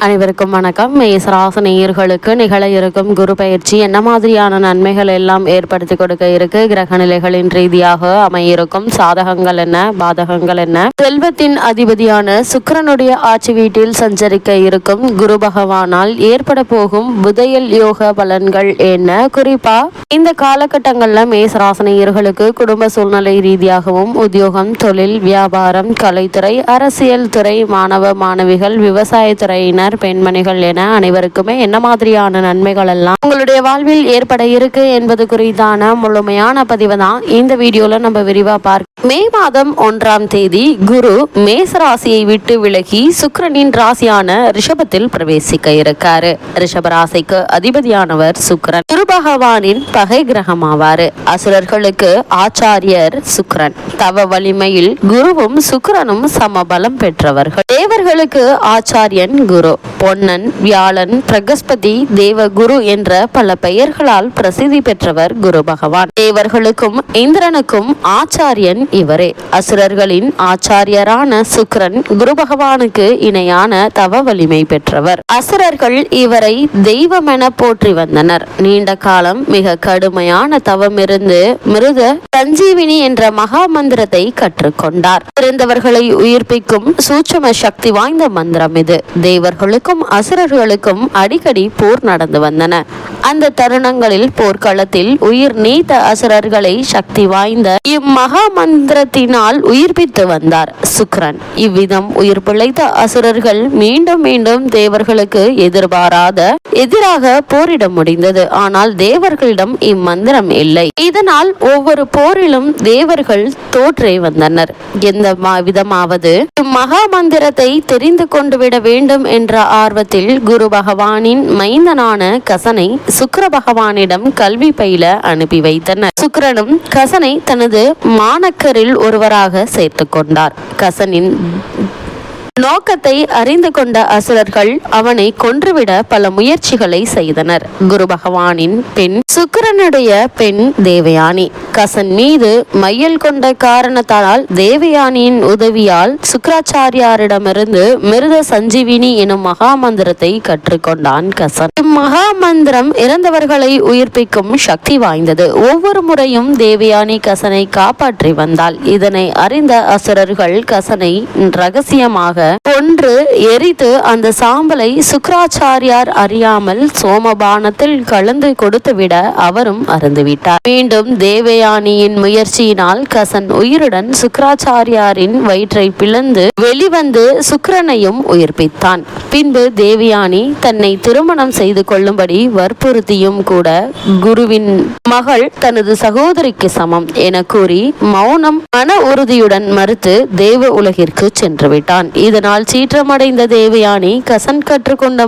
அனைவருக்கும் வணக்கம். மேசராசி நேயர்களுக்கு நிகழ இருக்கும் குரு பயிற்சி என்ன மாதிரியான நன்மைகள் எல்லாம் ஏற்படுத்தி கொடுக்க இருக்கு, கிரக நிலைகளின் ரீதியாக அமையிருக்கும் சாதகங்கள் என்ன, பாதகங்கள் என்ன, செல்வத்தின் அதிபதியான சுக்கிரனுடைய ஆட்சி வீட்டில் சஞ்சரிக்க இருக்கும் குரு பகவானால் ஏற்பட போகும் புதையல் யோக பலன்கள் என்ன, குறிப்பா இந்த காலகட்டங்கள்ல மேசராசி நேயர்களுக்கு குடும்ப சூழ்நிலை ரீதியாகவும் உத்தியோகம், தொழில், வியாபாரம், கலைத்துறை, அரசியல் துறை, மாணவ மாணவிகள், விவசாயத்துறையினர், பெண்மணிகள் என அனைவருக்குமே என்ன மாதிரியான நன்மைகள் எல்லாம் உங்களுடைய வாழ்வில் ஏற்பட இருக்கு என்பது குறித்தான முழுமையான பதிவை தான் இந்த வீடியோல நம்ம விரிவா பார்க்க. மே மாதம் 1ஆம் தேதி குரு மேச ராசியை விட்டு விலகி சுக்கிரனின் ராசியான ரிஷபத்தில் பிரவேசிக்க இருக்காரு. ரிஷப ராசிக்கு அதிபதியானவர் சுக்கிரன், குரு பகவானின் பகை கிரகம் ஆவாரு. அசுரர்களுக்கு ஆச்சாரியர் சுக்கிரன். தவ வலிமையில் குருவும் சுக்கிரனும் சமபலம் பெற்றவர்கள். தேவர்களுக்கு ஆச்சாரியன் குரு. பொன்னன், வியாழன், பிரகஸ்பதி, தேவகுரு என்ற பல பெயர்களால் பிரசித்தி பெற்றவர் குரு பகவான். தேவர்களுக்கும் இந்திரனுக்கும் ஆச்சாரியன் இவரே. அசுரர்களின் ஆச்சாரியரான சுக்கிரன் குரு பகவானுக்கு இணையான தவ வலிமை பெற்றவர். அசுரர்கள் இவரை தெய்வமென போற்றி வந்தனர். நீண்ட காலம் மிக கடுமையான தவமிருந்து மிருத சஞ்சீவினி என்ற மகா மந்திரத்தை கற்றுக்கொண்டார். பிறந்தவர்களை உயிர்ப்பிக்கும் சூட்சும சக்தி வாய்ந்த மந்திரம் இது. தேவர்களுக்கும் அசுரர்களுக்கும் அடிக்கடி போர் நடந்து வந்தன. அந்த தருணங்களில் போர்க்களத்தில் உயிர் நீத்த அசுரர்களை சக்தி வாய்ந்த இம்மகா மந்திரத்தினால் உயிர்ப்பித்து வந்தார் சுக்கிரன். இவ்விதம் உயிர் பிழைத்த அசுரர்கள் மீண்டும் மீண்டும் தேவர்களுக்கு எதிராக போரிட முடிந்தது. ஆனால் தேவர்களிடம் இம்மந்திரம் இல்லை. இதனால் ஒவ்வொரு போரிலும் தேவர்கள் தோற்றே வந்தனர். எந்த விதமாவது இம்மகா மந்திரத்தை தெரிந்து கொண்டு விட வேண்டும் என்ற ஆர்வத்தில் குரு பகவானின் மைந்தனான கசனை சுக்கிர பகவானிடம் கல்வி பயில அனுப்பி வைத்தனர். சுக்கிரனும் கசனை தனது மாணக்கரில் ஒருவராக சேர்த்து கொண்டார். கசனின் நோக்கத்தை அறிந்து கொண்ட அசுரர்கள் அவனை கொன்றுவிட பல முயற்சிகளை செய்தனர். குரு பகவானின் பெண் சுக்கிரனுடைய பெண் தேவயானி. கசன் மீது மையல் கொண்ட காரணத்தால் தேவயானியின் உதவியால் சுக்கராச்சாரியாரிடமிருந்து மிருத சஞ்சீவினி எனும் மகா மந்திரத்தை கற்றுக்கொண்டான் கசன். இம்மகா மந்திரம் இறந்தவர்களை உயிர்ப்பிக்கும் சக்தி வாய்ந்தது. ஒவ்வொரு முறையும் தேவயானி கசனை காப்பாற்றி வந்தாள். இதனை அறிந்த அசுரர்கள் கசனை ரகசியமாக ஒன்று எரித்து அந்த சாம்பலை சுக்கராச்சாரியார் அறியாமல் சோமபானத்தில் கலந்து கொடுத்துவிட அவரும் அருந்துவிட்டார். மீண்டும் தேவயானியின் முயற்சியினால் கசன் உயிருடன் சுக்கராச்சாரியாரின் வயிற்றை பிளந்து வெளிவந்து சுக்கிரனையும் உயிர்ப்பித்தான். பின்பு தேவயானி தன்னை திருமணம் செய்து கொள்ளும்படி வற்புறுத்தியும் கூட குருவின் மகள் தனது சகோதரிக்கு சமம் என கூறி மௌனம் மன உறுதியுடன் மறுத்து தேவ உலகிற்கு சென்று விட்டான். இதனால் சீற்றமடைந்த தேவயானி கசன் கற்றுக்கொண்ட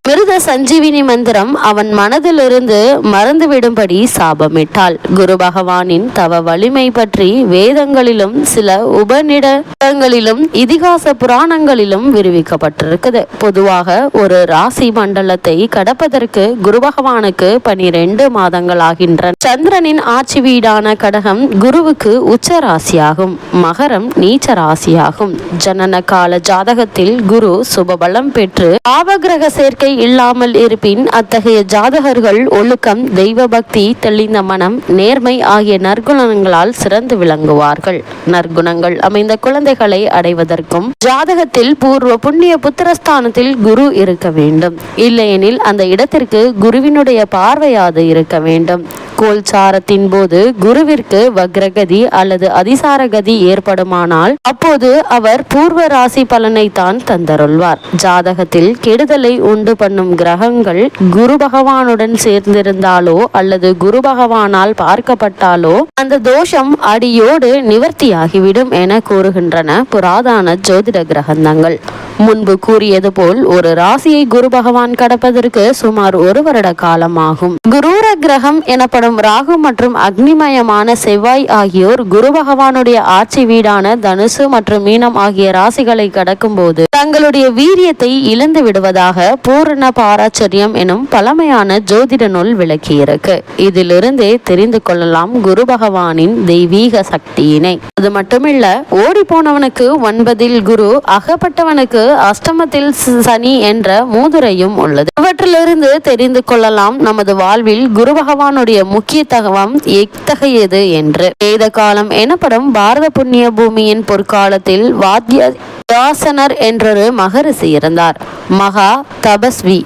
மிருத சஞ்சீவினி மந்திரம் அவன் மனதிலிருந்து மறந்துவிடும்படி சாபமிட்டாள். குரு பகவானின் தவ வலிமை பற்றி வேதங்களிலும் சில உபநிடங்களிலும் இதிகாச புராணங்களிலும் விரிவிக்கப்பட்டிருக்குது. பொதுவாக ஒரு ராசி மண்டலத்தை கடப்பதற்கு குரு பகவானுக்கு 12 மாதங்கள் ஆகின்றன. சந்திரனின் ஆட்சி வீடான கடகம் குருவுக்கு உச்ச ராசியாகும். மகரம் நீச்ச ராசியாகும். ஜனன கால ஜாதகத்தில் குரு சுபபலம் பெற்று பாவகிரக சேர்க்கை இல்லாமல் இருப்பின் அத்தகைய ஜாதகர்கள் ஒழுக்கம், தெய்வ பக்தி, தெளிந்த மனம், நேர்மை ஆகிய நற்குணங்களால் சிறந்து விளங்குவார்கள். நற்குணங்கள் அமைந்த குழந்தைகளை அடைவதற்கும் ஜாதகத்தில் பூர்வ புண்ணிய புத்திரஸ்தானத்தில் குரு இருக்க வேண்டும். இல்லையெனில் அந்த இடத்திற்கு குருவினுடைய பார்வையாது இருக்க வேண்டும். கோல்சாரத்தின் போது குருவிற்கு வக்ரகதி அல்லது அதிசாரகதி ஏற்படுமானால் அப்போது அவர் பூர்வ ராசி பலனை தான் தந்தருள்வார். ஜாதகத்தில் கெடுதலை உண்டு பண்ணும் கிரகங்கள் குரு பகவானுடன் சேர்ந்திருந்தாலோ அல்லது குரு பகவானால் பார்க்கப்பட்டாலோ அந்த தோஷம் அடியோடு நிவர்த்தியாகிவிடும் என கூறுகின்றன புராதன ஜோதிட கிரகங்கள். முன்பு கூறியது போல் ஒரு ராசியை குரு பகவான் கடப்பதற்கு சுமார் 1 வருட காலமாகும். குரூர கிரகம் எனப்படும் ராகு மற்றும் அக்னிமயமான செவ்வாய் ஆகியோர் குரு பகவானுடைய ஆட்சி வீடான தனுசு மற்றும் மீனம் ஆகிய ராசிகளை கடக்கும் போது தங்களுடைய வீரியத்தை இழந்து விடுவதாக பூரண பாராச்சரியம் எனும் பழமையான ஜோதிட நூல் விளக்கியிருக்கு. இதிலிருந்தே தெரிந்து கொள்ளலாம் குரு பகவானின் தெய்வீக சக்தியினை. அது மட்டுமில்ல, ஓடி போனவனுக்கு 9 குரு, அகப்பட்டவனுக்கு அஷ்டமத்தில் சனி என்ற மூதுரையும் உள்ளது. இவற்றிலிருந்து தெரிந்து கொள்ளலாம் நமது வாழ்வில் குரு பகவானுடைய முக்கியத்துவம் எத்தகையது என்று. வேத காலம் எனப்படும் பாரத புண்ணிய பூமியின் பொற்காலத்தில் வாத்யாசனர் என்றொரு மகரிஷி இருந்தார். மகா தபஸ்வி.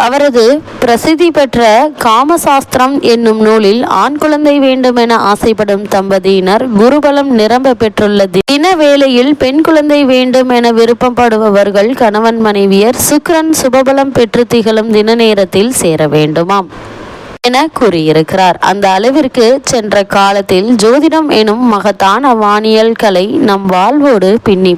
அவரது பிரசித்தி பெற்ற காமசாஸ்திரம் என்னும் நூலில் ஆண் குழந்தை வேண்டும் என ஆசைப்படும் தம்பதியினர் குருபலம் நிரம்ப பெற்றுள்ள தின வேளையில் பெண் குழந்தை வேண்டும் என விருப்பப்படுபவர்கள் கணவன் மனைவியர் சுக்கிரன் சுபபலம் பெற்று திகழும் தின நேரத்தில் சேர வேண்டுமாம் என கூறியிருக்கிறார். அந்த அளவிற்கு சென்ற காலத்தில் ஜோதிடம் எனும் மகத்தான வானியல் கலை நம் வாழ்வோடு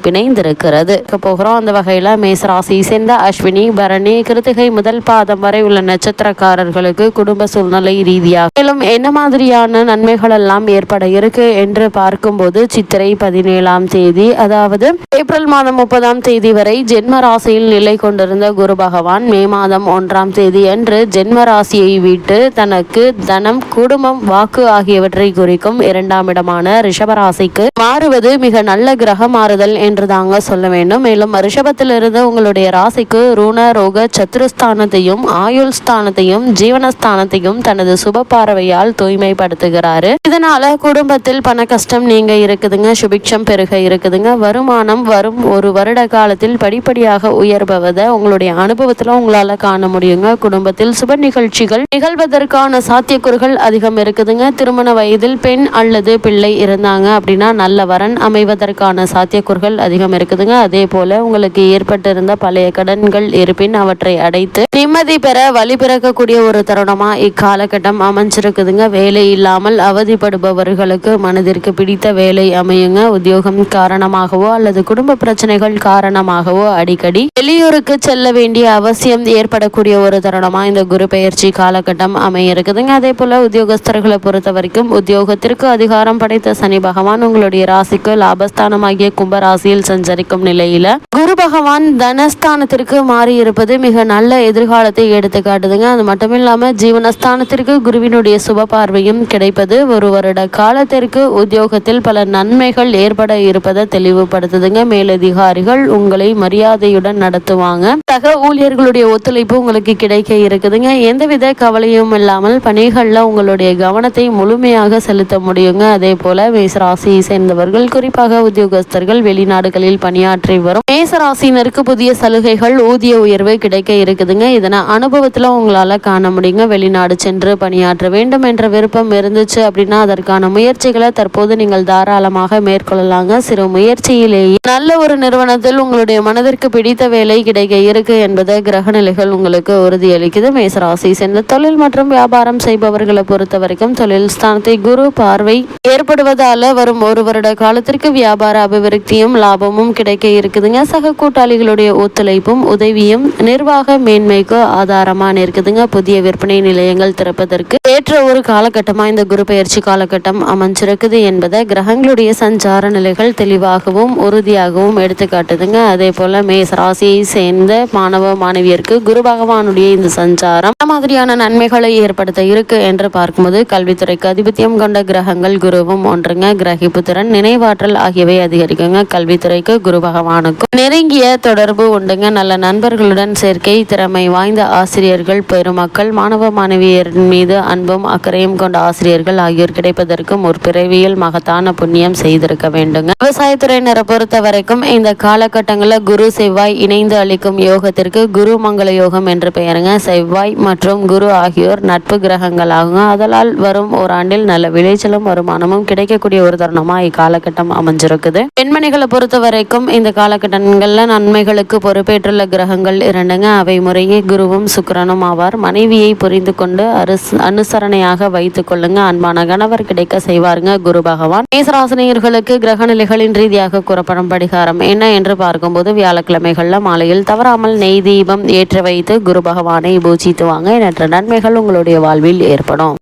பிணைந்திருக்கிறது. போகிறோம். அந்த வகையில மேசராசி சேர்ந்த அஸ்வினி, பரணி, கிருத்திகை முதல் பாதம் வரை உள்ள நட்சத்திரக்காரர்களுக்கு குடும்ப சூழ்நிலை ரீதியாக மேலும் என்ன மாதிரியான நன்மைகள் எல்லாம் ஏற்பட இருக்கு என்று பார்க்கும்போது சித்திரை 17ஆம் தேதி, அதாவது ஏப்ரல் மாதம் 30ஆம் தேதி வரை ஜென்ம ராசியில் நிலை கொண்டிருந்த குரு பகவான் மே மாதம் 1ஆம் தேதி அன்று ஜென்ம ராசியை விட்டு தனக்கு தனம், குடும்பம், வாக்கு ஆகியவற்றை குறிக்கும் 2ஆம் இடமான ரிஷபராசிக்கு மாறுவது மிக நல்ல கிரக மாறுதல் என்று தாங்க சொல்ல வேண்டும். மேலும் ரிஷபத்திலிருந்து உங்களுடைய ராசிக்கு ருண, ரோக, சத்துருஸ்தானத்தையும் ஆயுள் ஸ்தானத்தையும் ஜீவனஸ்தானத்தையும் தனது சுப பார்வையால் தூய்மைப்படுத்துகிறாரு. இதனால குடும்பத்தில் பண கஷ்டம் நீங்க இருக்குதுங்க, சுபிக்ஷம் பெருக இருக்குதுங்க. வருமானம் வரும் ஒரு வருட காலத்தில் படிப்படியாக உயர்பவதை உங்களுடைய அனுபவத்துல உங்களால காண முடியுங்க. குடும்பத்தில் சுப நிகழ்ச்சிகள் நிகழ்வதற்கான சாத்தியக்கூறுகள் அதிகம் இருக்குதுங்க. திருமண வயதில் பெண் அல்லது பிள்ளை இருந்தாங்க அப்படின்னா நல்ல வரன் அமைவதற்கான சாத்தியக்கூறுகள் அதிகம் இருக்குதுங்க. அதே போல உங்களுக்கு ஏற்பட்டிருந்த பழைய கடன்கள் இருப்பின் அவற்றை அடைத்து நிம்மதி பெற வழி பிறக்கக்கூடிய ஒரு தருணமா இக்காலகட்டம் அமைஞ்சிருக்குதுங்க. வேலை இல்லாமல் அவதிப்படுபவர்களுக்கு மனதிற்கு பிடித்த வேலை அமையுங்க. உத்தியோகம் காரணமாகவோ அல்லது குடும்ப பிரச்சனைகள் காரணமாகவோ அடிக்கடி வெளியூருக்கு செல்ல வேண்டிய அவசியம் ஏற்படக்கூடிய ஒரு தருணமா இந்த குரு பெயர்ச்சி காலகட்டம் இருக்குதுங்க. அதே போல உத்தியோகஸ்தர்களை பொறுத்த வரைக்கும் உத்தியோகத்திற்கு அதிகாரம் படைத்த சனி பகவான் உங்களுடைய ராசிக்கு லாபஸ்தானமாகிய கும்பராசியில் சஞ்சரிக்கும் நிலையில குரு பகவான் தனஸ்தானத்திற்கு மாறி இருப்பது மிக நல்ல எதிர்காலத்தை எடுத்து காட்டுதுங்க. அது மட்டும் இல்லாம ஜீவனஸ்தானத்திற்கு குருவினுடைய சுப பார்வையும் கிடைப்பது ஒரு வருட காலத்திற்கு உத்தியோகத்தில் பல நன்மைகள் ஏற்பட இருப்பதை தெளிவுபடுத்துதுங்க. மேலதிகாரிகள் உங்களை மரியாதையுடன் நடத்துவாங்க. சக ஊழியர்களுடைய ஒத்துழைப்பு உங்களுக்கு கிடைக்க இருக்குதுங்க. எந்தவித கவலையும் இல்லாமல் பணிகள்ல உங்களுடைய கவனத்தை முழுமையாக செலுத்த முடியுங்க. அதே போல மேசராசியை சேர்ந்தவர்கள் குறிப்பாக உத்தியோகஸ்தர்கள் வெளிநாடுகளில் பணியாற்றி வரும் மேசராசினருக்கு புதிய சலுகைகள், ஊதிய உயர்வு கிடைக்க இருக்குதுங்க. இதனை அனுபவத்துல உங்களால காண முடியுங்க. வெளிநாடு சென்று பணியாற்ற வேண்டும் என்ற விருப்பம் இருந்துச்சு அப்படின்னா அதற்கான முயற்சிகளை தற்போது நீங்கள் தாராளமாக மேற்கொள்ளலாங்க. சிறு முயற்சியிலேயே நல்ல ஒரு நிறுவனத்தில் உங்களுடைய மனதிற்கு பிடித்த வேலை கிடைக்க இருக்கு என்பதை கிரக நிலைகள் உங்களுக்கு உறுதியளிக்குது. மேசராசி சேர்ந்த தொழில் மற்றும் வியாபாரம் செய்பவர்களை பொறுத்த வரைக்கும் தொழில் ஸ்தானத்தை குரு பார்வை ஏற்படுவதால வரும் ஒரு வருட காலத்திற்கு வியாபார அபிவிருத்தியும் லாபமும் கிடைக்க இருக்குதுங்க. சக கூட்டாளிகளுடைய ஒத்துழைப்பும் உதவியும் நிர்வாக மேன்மைக்கு ஆதாரமா இருக்குதுங்க. புதிய விற்பனை நிலையங்கள் திறப்பதற்கு ஏற்ற ஒரு காலகட்டமா இந்த குரு பெயர்ச்சி காலகட்டம் அமைஞ்சிருக்குது என்பதை கிரகங்களுடைய சஞ்சார நிலைகள் தெளிவாகவும் உறுதியாகவும் எடுத்து காட்டுதுங்க. அதே போல மேச ராசியை சேர்ந்த மாணவ மாணவியருக்கு குரு பகவானுடைய இந்த சஞ்சாரம் மாதிரியான நன்மைகளை ஏற்படுத்த இருக்கு என்று பார்க்கும்போது கல்வித்துறைக்கு அதிபத்தியம் கொண்ட கிரகங்கள் குருவும் ஒன்றுங்க. கிரகிப்பு திறன், நினைவாற்றல் ஆகியவை அதிகரிக்குங்க. கல்வித்துறைக்கு குரு பகவானுக்கும் நெருங்கிய தொடர்பு உண்டுங்க. நல்ல நண்பர்களுடன் சேர்க்கை, திறமை வாய்ந்த ஆசிரியர்கள், பெருமக்கள், மாணவ மாணவியர் மீது அன்பும் அக்கறையும் கொண்ட ஆசிரியர்கள் ஆகியோர் கிடைப்பதற்கு முற்பிறவியில் மகத்தான புண்ணியம் செய்திருக்க வேண்டுங்க. விவசாயத்துறையினரை பொறுத்த வரைக்கும் இந்த காலகட்டங்களில் குரு செவ்வாய் இணைந்து அளிக்கும் யோகத்திற்கு குரு மங்கள யோகம் என்று பெயருங்க. செவ்வாய் மற்றும் குரு ஆகியோர் நட்பு கிரகங்களாகும். அதனால் வரும் ஓராண்டில் நல்ல விளைச்சலும் வருமானமும் கிடைக்கக்கூடிய ஒரு தருணமா இக்காலகட்டம் அமைஞ்சிருக்குது. பெண்மணிகளை பொறுத்த வரைக்கும் இந்த காலகட்டங்கள்ல நன்மைகளுக்கு பொறுப்பேற்றுள்ள கிரகங்கள் இரண்டுங்க. அவை முறையே குருவும் சுக்கிரனும் ஆவார். மனைவியை புரிந்து கொண்டு அனுசரணையாக வைத்துக் கொள்ளுங்க. அன்பான கணவர் கிடைக்க செய்வாருங்க குரு பகவான். மேசராசினியர்களுக்கு கிரக நிலைகளின் ரீதியாக கூறப்படும் பரிகாரம் என்ன என்று பார்க்கும்போது வியாழக்கிழமைகள்ல மாலையில் தவறாமல் நெய் தீபம் ஏற்ற வைத்து குரு பகவானை பூஜித்து வாங்க. எண்ணற்ற நன்மைகள் உங்களுடைய வாழ்வில் ஏற்படும்.